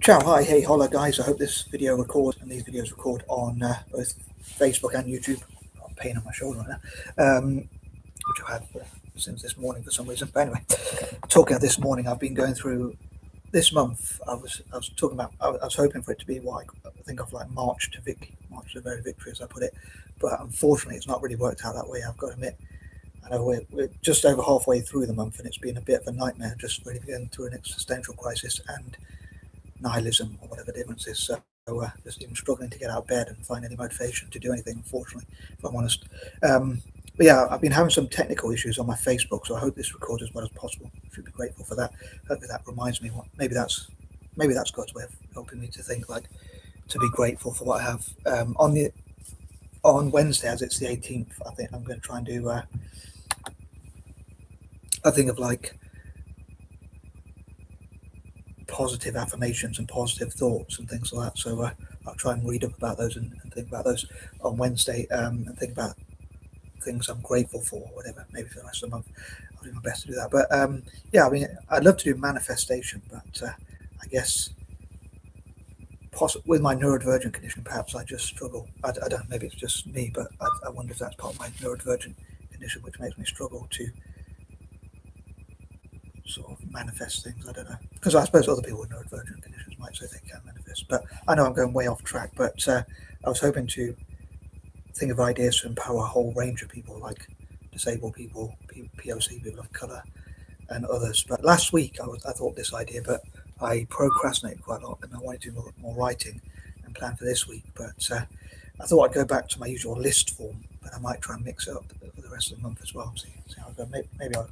Ciao, hi, hey, hola, guys. I hope this video records and these videos record on both Facebook and YouTube. Got a pain on my shoulder right now, which I've had since this morning for some reason. But anyway, talking of this morning, I've been going through this month. I was talking about. I was hoping for it to be what I think of like March to the very victory, as I put it. But unfortunately, it's not really worked out that way. I've got to admit. I know we're just over halfway through the month, and it's been a bit of a nightmare. Just really going through an existential crisis and nihilism or whatever the difference is. So just even struggling to get out of bed and find any motivation to do anything, unfortunately, if I'm honest. But yeah, I've been having some technical issues on my Facebook, so I hope this records as well as possible. I should be grateful for that. Hopefully that reminds me what maybe that's God's way of helping me to think, like, to be grateful for what I have. On Wednesday, as it's the 18th, I think I'm going to try and do a thing of like positive affirmations and positive thoughts and things like that. So I'll try and read up about those and think about those on Wednesday, and think about things I'm grateful for, or whatever. Maybe for the rest of the month, I'll do my best to do that. But yeah, I mean, I'd love to do manifestation, but I guess with my neurodivergent condition, perhaps I just struggle. I don't know, maybe it's just me, but I wonder if that's part of my neurodivergent condition, which makes me struggle to sort of manifest things. I don't know, because I suppose other people with neurodivergent conditions might say they can manifest. But I know I'm going way off track. But I was hoping to think of ideas to empower a whole range of people, like disabled people, POC, people of colour, and others. But last week I thought this idea, but I procrastinated quite a lot, and I wanted to do more writing and plan for this week. But I thought I'd go back to my usual list form, but I might try and mix it up for the rest of the month as well. See how I go. Maybe I'll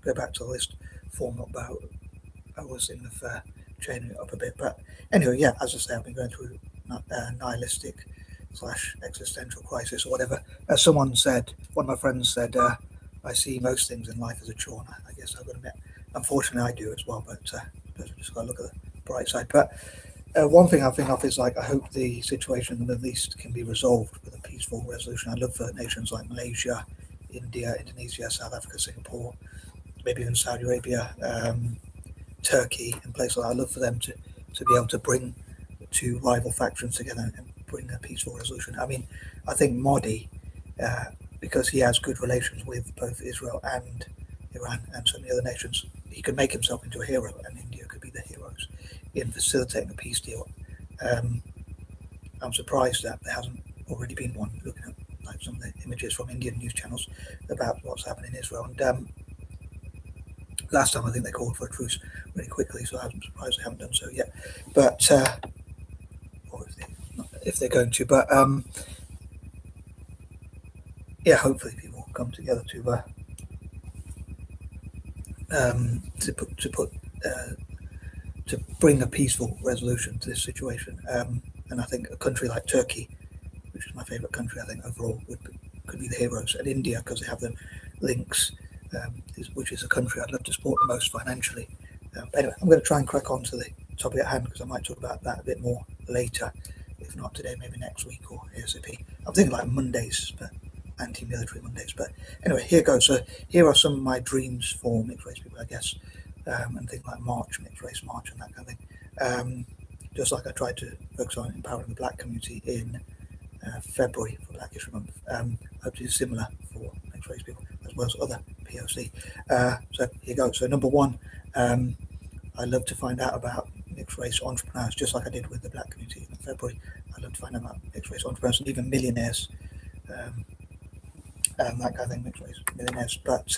go back to the list form, but I was thinking of changing it up a bit. But anyway, yeah, as I say, I've been going through nihilistic / existential crisis or whatever. As someone said, one of my friends said, I see most things in life as a chore. And I guess I've got to admit, unfortunately, I do as well. But I suppose I've just got to look at the bright side. But one thing I think of is, like, I hope the situation in the Middle East can be resolved with a peaceful resolution. I love for nations like Malaysia, India, Indonesia, South Africa, Singapore, maybe even Saudi Arabia, Turkey, and places like that. I love for them to be able to bring two rival factions together and bring a peaceful resolution. I mean, I think Modi, because he has good relations with both Israel and Iran and so many other nations, he could make himself into a hero, and India could be the heroes in facilitating a peace deal. Um, I'm surprised that there hasn't already been one. Looking at like some of the images from Indian news channels about what's happening in Israel, and last time I think they called for a truce really quickly, so I'm surprised they haven't done so yet. But or if they're going to, but yeah, hopefully people will come together to put to bring a peaceful resolution to this situation. And I think a country like Turkey, which is my favourite country, I think overall could be the heroes, and India, because they have the links, which is a country I'd love to support the most financially. But anyway, I'm going to try and crack on to the topic at hand, because I might talk about that a bit more later. If not today, maybe next week or ASAP. I'm thinking like Mondays, but anti-military Mondays. But anyway, here goes. So here are some of my dreams for mixed race people, I guess, and things like mixed race march, and that kind of thing. Just like I tried to focus on empowering the black community in February for Black History Month. Hope to do similar for mixed race people as well as other POC. So here goes. So number one, I love to find out about mixed race entrepreneurs, just like I did with the black community in February. I love to find out about mixed race entrepreneurs and even millionaires, that kind of thing, mixed race millionaires. But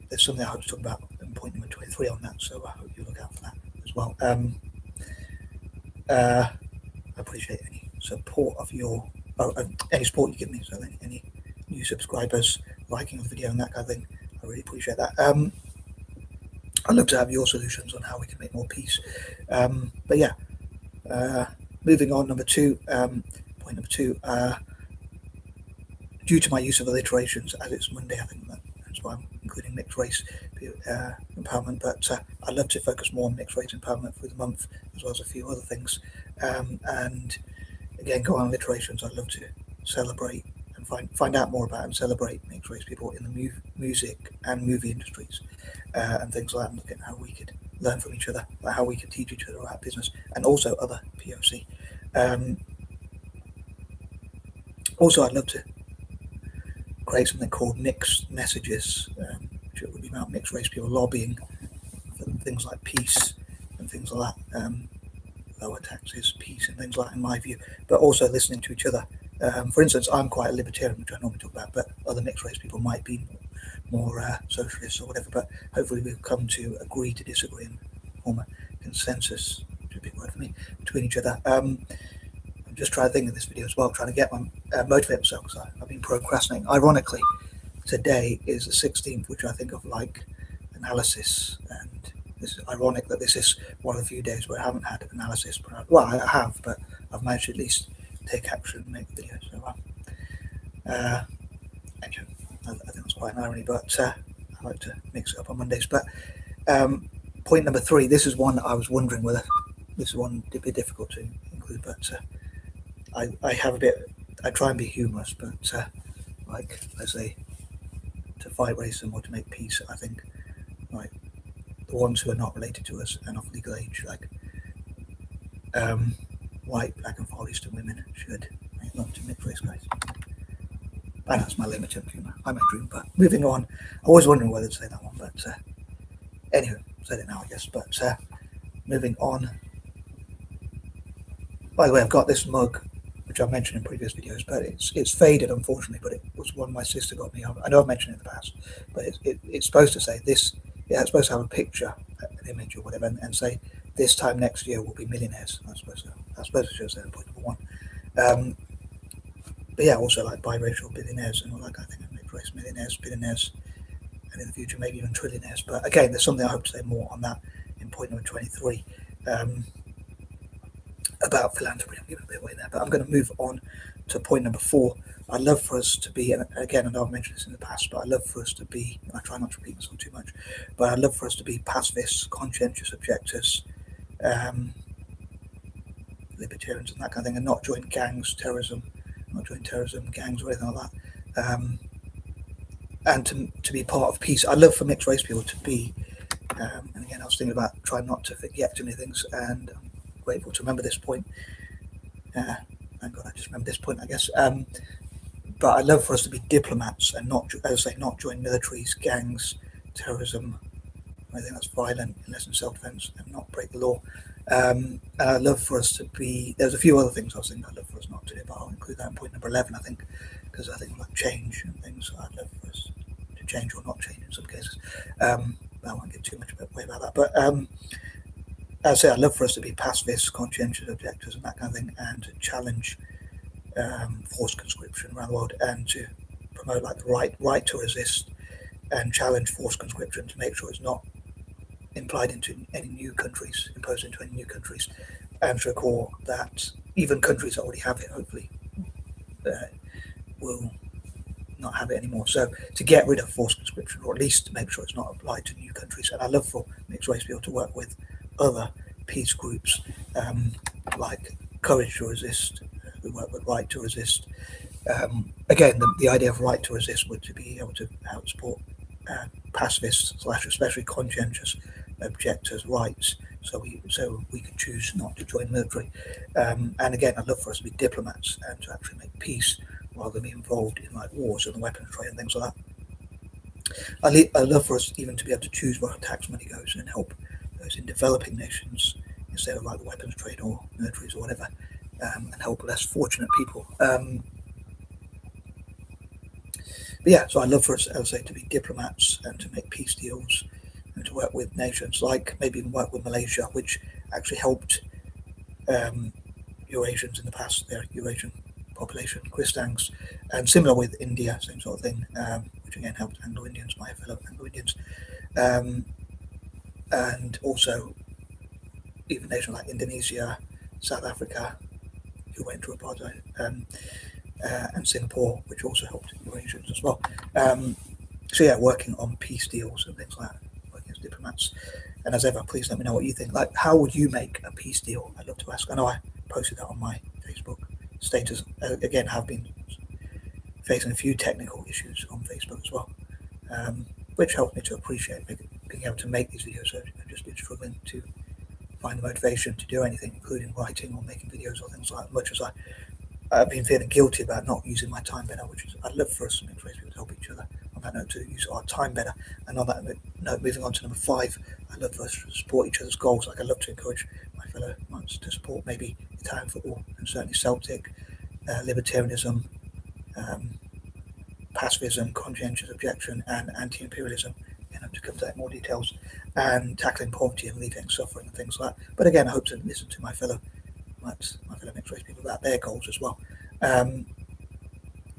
there's something I hope to talk about in point number 23 on that, so I hope you look out for that as well. I appreciate any support of any support you give me. So any new subscribers, liking the video, and that kind of thing, I really appreciate that. I'd love to have your solutions on how we can make more peace. But yeah, moving on. Point number two. Due to my use of alliterations, as it's Monday, I think that's why I'm including mixed race empowerment. But I'd love to focus more on mixed race empowerment through the month, as well as a few other things. And again, go on alliterations. I'd love to celebrate and find out more about and celebrate mixed race people in the music and movie industries and things like that, and look at how we could learn from each other, like how we could teach each other about business and also other POC. Also, I'd love to create something called mixed messages, which would be about mixed race people lobbying for things like peace and things like that, lower taxes, peace and things like that, in my view, but also listening to each other. For instance, I'm quite a libertarian, which I normally talk about, but other mixed race people might be more socialists or whatever, but hopefully we'll come to agree to disagree and form a consensus, which is a big word for me, between each other. I'm just trying to think of this video as well, trying to get my motivate myself, because I've been procrastinating. Ironically, today is the 16th, which I think of like analysis, and this is ironic that this is one of the few days where I haven't had analysis, but I have, but I've managed to at least take action and make videos. So anyway, I think that's quite an irony, but I like to mix it up on Mondays. But point number 3, this is one I was wondering whether this one would be difficult to include, but I have a bit, I try and be humorous, but like I say, to fight racism or to make peace, I think like the ones who are not related to us and of legal age, like white, black and Far Eastern women should make love to mixed race guys. And that's my limited humour. I may dream, but moving on. I was wondering whether to say that one, but anyway, said it now, I guess. But moving on. By the way, I've got this mug, which I've mentioned in previous videos, but it's faded, unfortunately. But it was one my sister got me. I know I've mentioned it in the past, but it's supposed to say this. Yeah, it's supposed to have a picture, an image or whatever, and say this time next year we'll be millionaires. That's supposed to show that point number 1. But yeah, also like biracial billionaires and all that kind of thing, mixed race millionaires, billionaires, and in the future maybe even trillionaires. But again, there's something I hope to say more on that in point number 23 about philanthropy. I'm giving a bit away there, but I'm going to move on to point number 4. I'd love for us to be, and again, I know I've mentioned this in the past, but I'd love for us to be, I try not to repeat myself too much, but I'd love for us to be pacifists, conscientious objectors, libertarians and that kind of thing, and not join gangs, terrorism, gangs or anything like that, and to be part of peace. I'd love for mixed race people to be, and again, I was thinking about trying not to forget too many things, and I'm grateful to remember this point. Thank God I just remembered this point, I guess. But I'd love for us to be diplomats and not, as I say, not join militaries, gangs, terrorism, anything that's violent unless in self-defense, and not break the law. And I'd love for us to be, there's a few other things I was thinking I'd love for us not to do, but I'll include that in point number 11, I think, because I think like change and things, so I'd love for us to change or not change in some cases. I won't give too much away about that, but as I say, I'd love for us to be pacifists, conscientious objectors and that kind of thing, and to challenge forced conscription around the world, and to promote like the right to resist and challenge forced conscription, to make sure it's not implied into any new countries, imposed into any new countries, and to recall that even countries that already have it, hopefully, will not have it anymore. So to get rid of forced conscription, or at least to make sure it's not applied to new countries. And I love for mixed race people to work with other peace groups like Courage to Resist, who work with Right to Resist. Again, the idea of Right to Resist would to be able to help support pacifists / especially conscientious objectors' rights, so we could choose not to join the military. And again, I'd love for us to be diplomats and to actually make peace rather than be involved in like wars and the weapons trade and things like that. I'd love for us even to be able to choose where our tax money goes and help those in developing nations instead of like the weapons trade or militaries or whatever, and help less fortunate people. But yeah, so I'd love for us, as I say, to be diplomats and to make peace deals and to work with nations, like maybe even work with Malaysia, which actually helped Eurasians in the past, their Eurasian population, Kristangs, and similar with India, same sort of thing, which again helped Anglo-Indians, my fellow Anglo-Indians, and also even nations like Indonesia, South Africa, who went to apartheid, and Singapore, which also helped Eurasians as well. So yeah, working on peace deals and things like that, working as diplomats. And as ever, please let me know what you think. Like, how would you make a peace deal? I'd love to ask. I know I posted that on my Facebook status. Again, have been facing a few technical issues on Facebook as well, which helped me to appreciate being able to make these videos. So I've just been struggling to find the motivation to do anything, including writing or making videos or things like that, much as I've been feeling guilty about not using my time better, which is I'd love for us to make people to help each other. On that note, to use our time better. And on that note, moving on to number 5, I love for us to support each other's goals. Like I love to encourage my fellow mates to support maybe Italian football and certainly Celtic, libertarianism, pacifism, conscientious objection, and anti-imperialism. To come to that in more details, and tackling poverty and alleviating suffering and things like that. But again, I hope to listen to my fellow mixed race people about their goals as well. But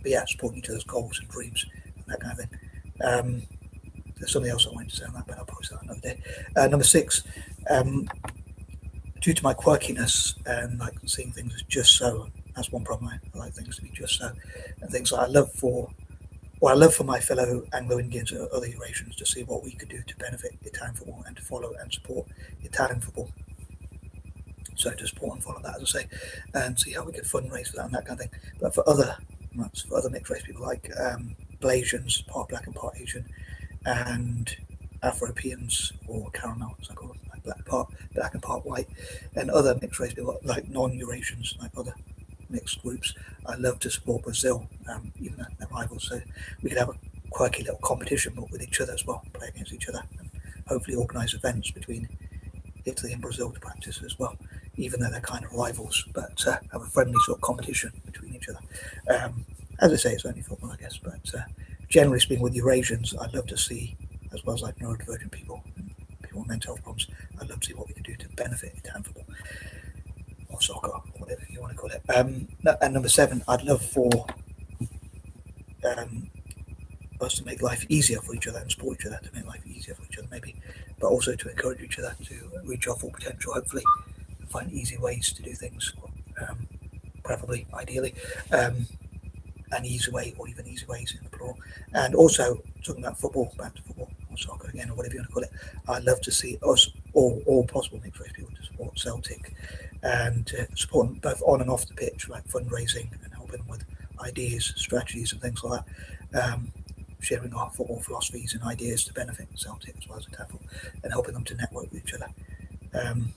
yeah, supporting each other's goals and dreams and that kind of thing. There's something else I wanted to say on that, but I'll post that another day. Number 6, due to my quirkiness and like seeing things as just so, that's one problem. I like things to be just so, and things that I love for my fellow Anglo-Indians or other Eurasians to see what we could do to benefit Italian football and to follow and support Italian football. So to support and follow that, as I say, and see how we could fundraise for that and that kind of thing. But for other mixed race people like Blasians, part black and part Asian, and Afro-Europeans or caramel, as I call them, like black and part white, and other mixed race people like non-Eurasians, like other mixed groups, I love to support Brazil, even though they're rivals. So we could have a quirky little competition, but with each other as well, play against each other, and hopefully organise events between Italy and Brazil to practice as well, even though they're kind of rivals, but have a friendly sort of competition between each other. As I say, it's only football, I guess, but generally speaking, with Eurasians, I'd love to see, as well as like neurodivergent people and people with mental health problems, I'd love to see what we can do to benefit Italian football or soccer, whatever you want to call it. And number 7, I'd love for us to make life easier for each other and support each other, to make life easier for each other maybe, but also to encourage each other to reach our full potential, hopefully, and find easy ways to do things, preferably, ideally, an easy way or even easy ways in the plural. And also, talking about football, back to football or soccer again, or whatever you want to call it, I'd love to see us, all possible mixed race people, to support Celtic and support them both on and off the pitch, like fundraising and helping them with ideas, strategies and things like that, sharing our football philosophies and ideas to benefit Celtic as well as Italian, and helping them to network with each other, and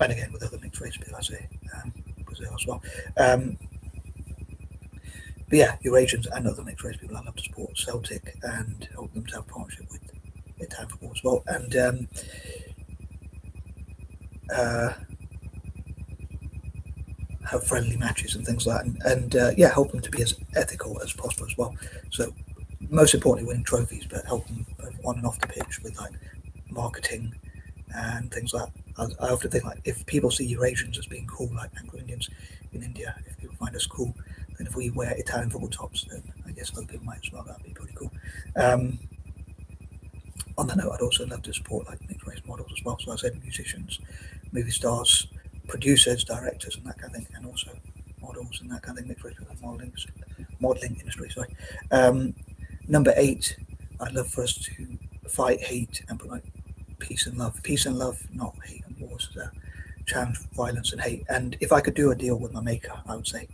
again with other mixed race people, I say, Brazil as well. But yeah, Eurasians and other mixed race people, I love to support Celtic and help them to have a partnership with Italian football as well, and have friendly matches and things like that, and yeah, help them to be as ethical as possible as well. So most importantly, winning trophies, but help them both on and off the pitch with like marketing and things like that. I often think like if people see Eurasians as being cool, like Anglo-Indians in India, if people find us cool, then if we wear Italian football tops, then I guess other people might as well. That'd be pretty cool. On that note, I'd also love to support like mixed race models as well. So I said musicians, movie stars, producers, directors, and that kind of thing, and also models and that kind of thing, mixed race modeling industry. Sorry. Number 8, I'd love for us to fight hate and promote peace and love. Peace and love, not hate and wars. Challenge violence and hate. And if I could do a deal with my maker, I would say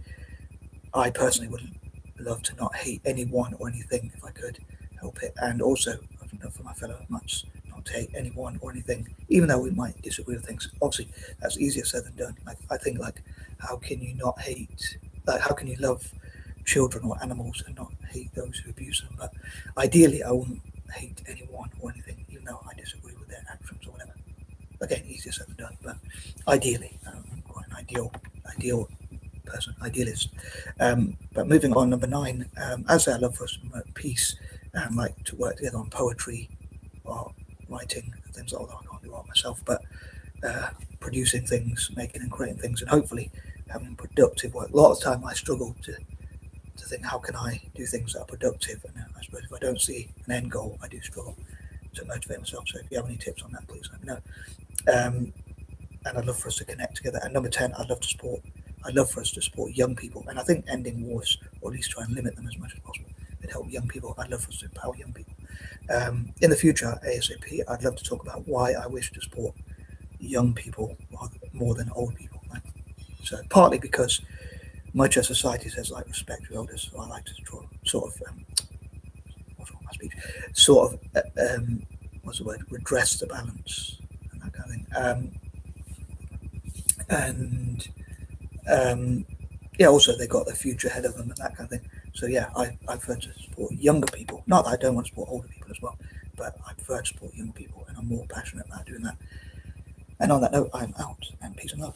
I personally would love to not hate anyone or anything if I could help it. And also, I'd love for my fellow mates not to hate anyone or anything, even though we might disagree with things. Obviously, that's easier said than done. Like I think, like, how can you not hate? Like, how can you love children or animals and not hate those who abuse them? But ideally, I wouldn't hate anyone or anything, even though I disagree with their actions or whatever. Again, easier said than done. But ideally, I'm quite an ideal person, idealist. But moving on, number 9, as I love for us to promote peace and like to work together on poetry or writing and things, although I can't do art myself, but producing things, making and creating things, and hopefully having productive work. A lot of the time I struggle to think, how can I do things that are productive? And I suppose if I don't see an end goal, I do struggle to motivate myself. So if you have any tips on that, please let me know. And I'd love for us to connect together. And number 10, I'd love for us to support young people. And I think ending wars, or at least try and limit them as much as possible, would help young people. I'd love for us to empower young people. In the future, ASAP, I'd love to talk about why I wish to support young people more than old people. So partly because much as society says like respect your elders, so I like to sort of what's wrong with my speech? Sort of what's the word? Redress the balance and that kind of thing. And yeah, also they got their future ahead of them and that kind of thing. So yeah, I prefer to support younger people. Not that I don't want to support older people as well, but I prefer to support young people, and I'm more passionate about doing that. And on that note, I'm out, and peace and love.